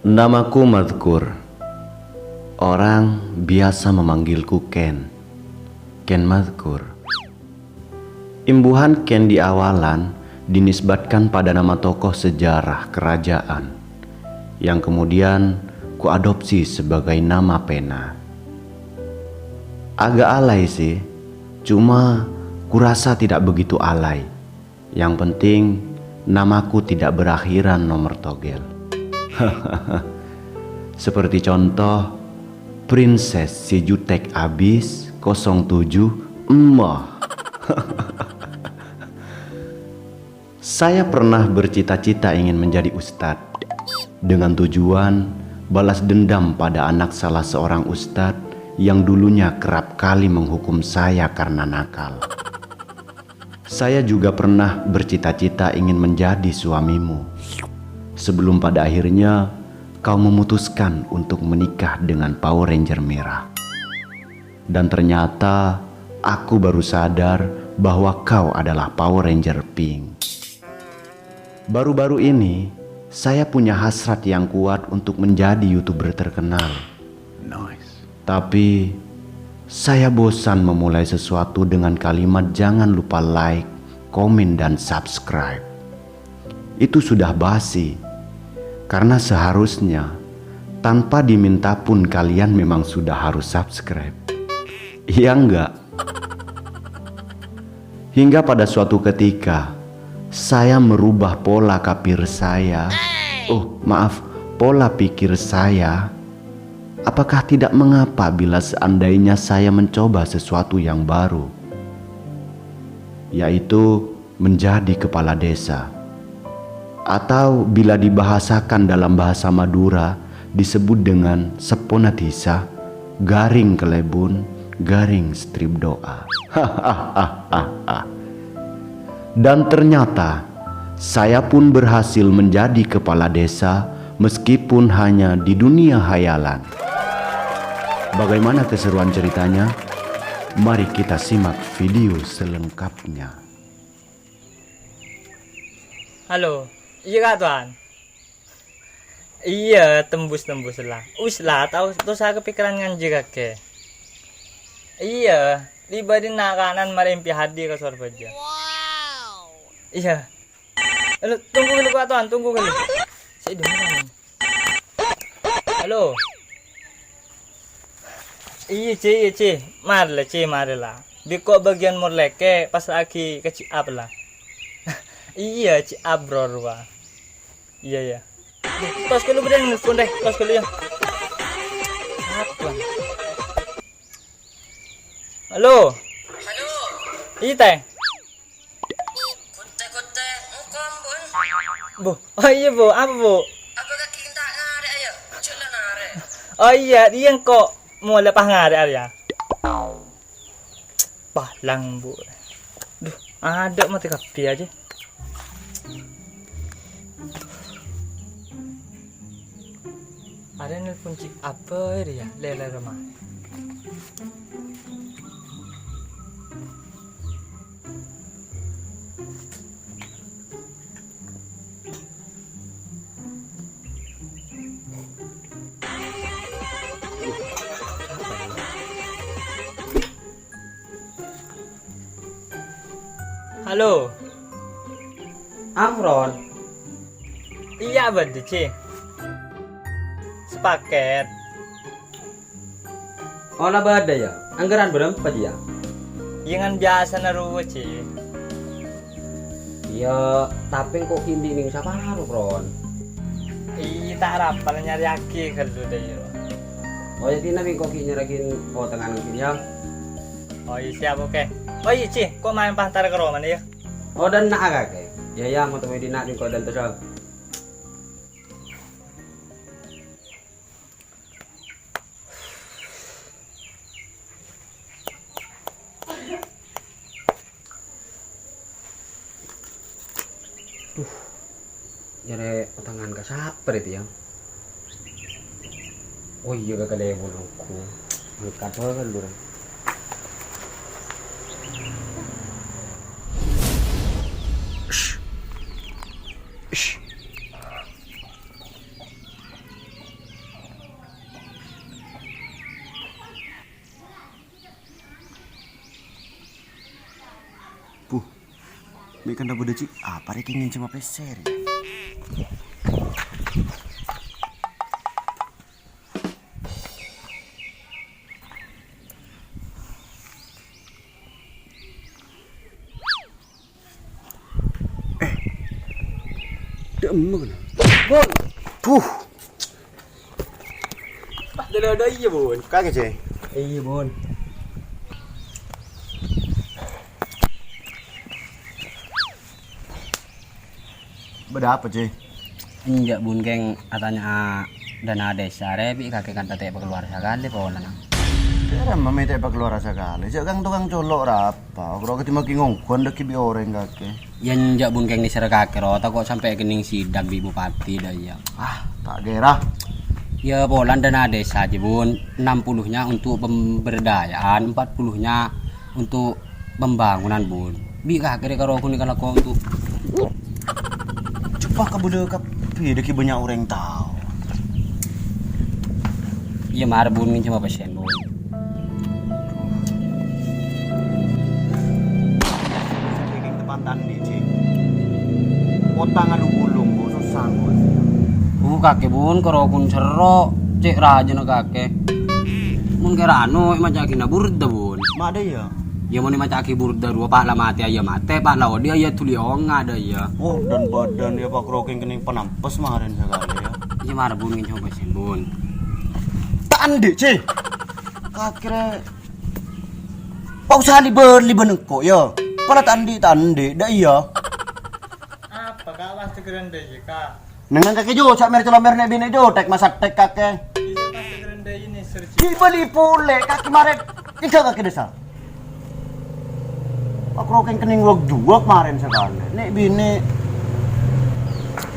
Namaku Madkur. Orang biasa memanggilku Ken. Ken Madkur. Imbuhan Ken di awalan dinisbatkan pada nama tokoh sejarah kerajaan yang kemudian kuadopsi sebagai nama pena. Agak alay sih, cuma kurasa tidak begitu alay. Yang penting namaku tidak berakhiran nomor togel. Seperti contoh Princess Sijutek Abis 07 Emmah. Saya pernah bercita-cita ingin menjadi ustadz dengan tujuan balas dendam pada anak salah seorang ustadz yang dulunya kerap kali menghukum saya karena nakal. Saya juga pernah bercita-cita ingin menjadi suamimu sebelum pada akhirnya kau memutuskan untuk menikah dengan Power Ranger merah. Dan ternyata aku baru sadar bahwa kau adalah Power Ranger pink. Baru-baru ini saya punya hasrat yang kuat untuk menjadi YouTuber terkenal. Nice. Tapi saya bosan memulai sesuatu dengan kalimat jangan lupa like, komen, dan subscribe. Itu sudah basi. Karena seharusnya tanpa diminta pun kalian memang sudah harus subscribe. Iya enggak? Hingga pada suatu ketika saya merubah pola kapir saya. Pola pikir saya. Apakah tidak mengapa bila seandainya saya mencoba sesuatu yang baru, yaitu menjadi kepala desa? Atau bila dibahasakan dalam bahasa Madura disebut dengan seponatisa, garing kelebun, garing strip doa. Dan ternyata saya pun berhasil menjadi kepala desa meskipun hanya di dunia hayalan. Bagaimana keseruan ceritanya? Mari kita simak video selengkapnya. Halo. Iya kak tuan. Iya tembus lah. Lah tahu tuh saya kepikiran nganji kakek. Iya liba di nakanan marimpi hadir ke Surabaya. Wow. Iya. Halo tunggu dulu kak tuan, tunggu dulu. Saya dengar. Halo. Iya cie. Marilah. Biko bagian morleke pas lagi kecil apa lah. Iya, Abror wah. Iya. Tos dulu beden nelfon deh, tos dulu ya. Apa? Halo. Iya teh. Kote ngkom bun. Bu. Oh iya bu, apa bu? Apa kaki tak ngare ayo? Cula nare. Oh iya, dia kok mau lepas ngare ya. Palang bu. Duh, ada mati kapi aja. Ada nelpon cik apa ya? Lela rumah. Halo. Amron. Iya betul cik. Sepaket. Olah bada ya. Anggaran berempat ya. Yang biasa naruh cik. Ya, tapi kok hindi ning saparu, Ron. Iya tak rapal nyari aki kalau deh yo. Oh, jadi nabi kok nyerakin tengah nang ya. Oh iya siap oke. Oh iya cik, kok main pantar ke rumah ya? Oh, dan nak agak ke. Ya mau temui di nak ning kok dan terus. Jare utangan ka saper itu ya. Oh iya ka kalebon aku. Ngkat kan lur. Bikin dah bude cik, apa dia ingin cuma peser? Demen. Bun. Puh, Ada iya, Bun. kaget cik. Iya, Bun. Beda apa cik? Injak Bun geng katanya dana desa rebi kakek kan tete keluar sekali pola nang. Kira mami tak keluar rasa kali. Cik kan tukang colok rapa. Kalau kita makin ngongkon deki bi orang kakek. Yan jak Bun geng ni sera kakek rota kok sampai kening sidak bi bupati dah ya. Ah, tak gerah. Ya pola dana desa aja Bun. 60-nya untuk pemberdayaan, 40-nya untuk pembangunan Bun. Bi kakek kalau aku ni kalau kau untuk Cepat ke bude kapi deki banyak orang tahu. iya mar Bun ni cuma pasien Bun. Bikin depan tandi cik. Otangan gulung bu susah bu. Kakek Bun kalau pun sero cek raja na kakek. Mun kira anu macam kina burda Bun. Mak ada ya. Ya mau ni macam aki burda dua pak lah mati ayah mati pak lah dia ya tuli onga ada ya. Oh dan badan ya pak kroking kening penampes kemarin sekali ya. Iya mar Bun ni cuma pasien Bun. Tandi cik. Kakek. Pak usah libeli benengko ya. Pala tandi dah iya. Apa kak pasti keren deh kak. Nengang kakek jo sak mer celomber nek bini jo tek masak tek kakek. Bisa pasti keren deh ini search. Dibeli pule kaki kemarin. Tiga kaki desa. Pak kroking kening wog dua kemarin sekali. Nek bini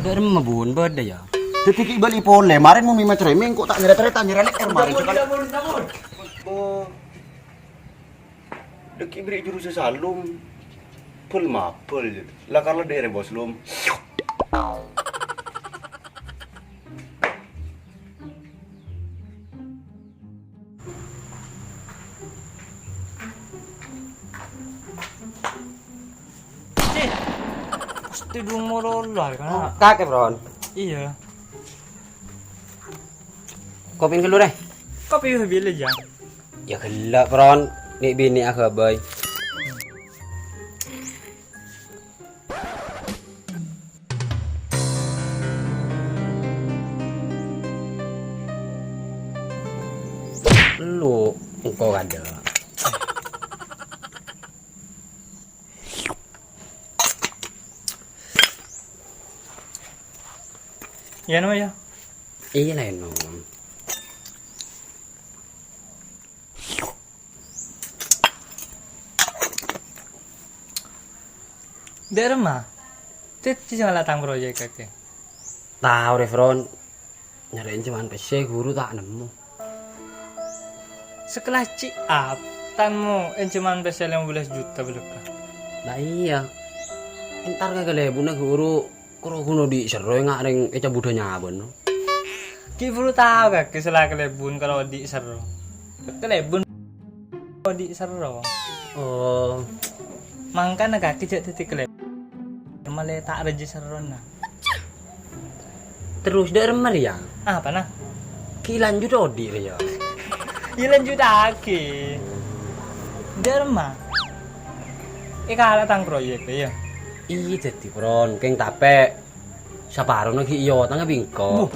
Dari mana Bun beda ya. Detik beli pole, kemarin mau mima ceremeng kok tak nyeret-nyeret nyeret kemarin sekali. Oh. Deki beri juru sesalum. Pul mapul. Lah kalau daerah bos lum. Pasti dong morollah kan. Kakek Bron. Iya. Kopin keluar deh. Kopi bila aja. Ya gelap Bron. Ni bini aku boy. Lu engkau ada. Ya no ya. Iya lah no. Daerah mah. Tit jangan latang proyek kakek. Tahu deh Bron. Nyariin cuman PC guru tak nemu. Sekelas Ciap, tanmu cuman pesel 15 juta belaka. Lah iya. Entar kagak lebuna guru kuro kuno di sero ngak ring eca budo nyabon. Ki perlu tahu kakek selah kelebun kalau di seru. Kelebun kalau di seru. Oh, Mangkana kaki jak titik kelebun. Malah tak reji serona. terus dari ya? Apa nah? Kilan juga di ya. Ilan juta aki. Derma. Ika tang proyek ya. Iya jadi Bron, keng tape. Saparo lagi iyo tangga bingko.